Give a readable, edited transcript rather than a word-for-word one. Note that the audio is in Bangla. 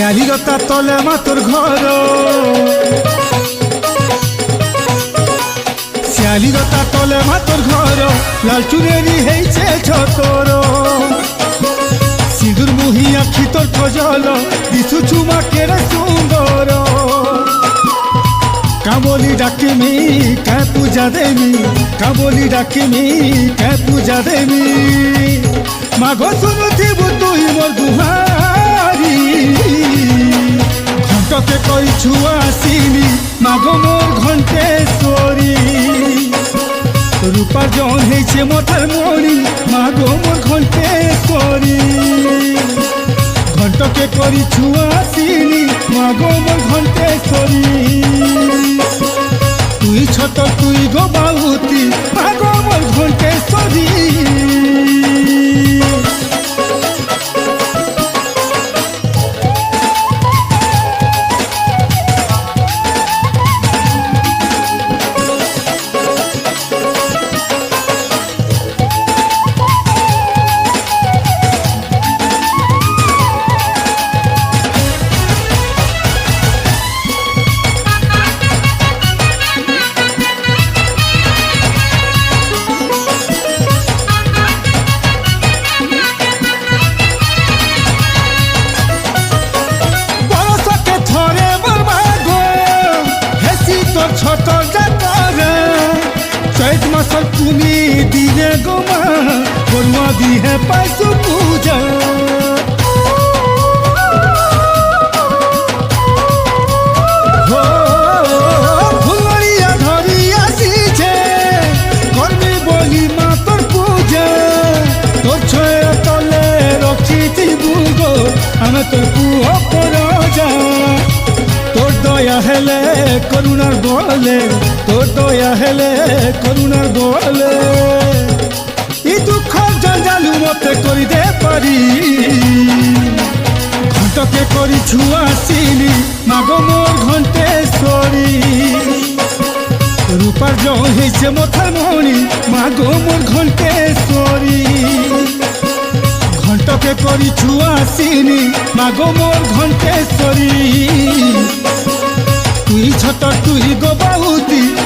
শিয়ালিরতা তলে মা তোর ঘর, শিয়ালিরতা তলে মা তোর ঘর, লাল চুনেরি হেইছে ছতর, সিঁদুর মুহি আখি তোর খজল, দিশু চুমা কেড়ে সুন্দর। কাবলি ডাকিমি কে পূজা দেমি, কাবলি ডাকিমি কে পূজা দেমি, মাগো শুনুথিবু তুই মোর দুহারি, ঘণ্টকে কইছু আসিনি মাগো মোর ঘণ্টেশ্বরী, রূপার জন হয়েছে মথার মণি মাগো মোর ঘণ্টেশ্বরী, ঘণ্টকে করিছু আসিনি মাগো মোর ঘণ্টেশ্বরী, তুই ছোট তুই গো বাহুতি মাগো মোর ঘণ্টেশ্বরী। ছোট জাতরে চৈত মাসর তুমি দিনে গোমা বড়ুয়া দিহে পাইছু পূজা, ফুলরিয়া ধরি আসিছে করবি বলি মা তোর পূজা, তোর ছয় তলে রখিথিবু গো আমি তোর পুয় পরজা, তোর দয়া হেলে করুণার বলে, তোর দয়া হেলে করুণার বলে, ই দুঃখ জঞ্জালু মতে করি দে পারি, ঘণ্টকে করিছু আসিনি মাগো মোর ঘণ্টেশ্বরী, রূপার জন হয়েছে মথার মণি মাগো মোর ঘণ্টেশ্বরী, ঘণ্টকে করিছু আসিনি মাগো মোর ঘণ্টেশ্বরী।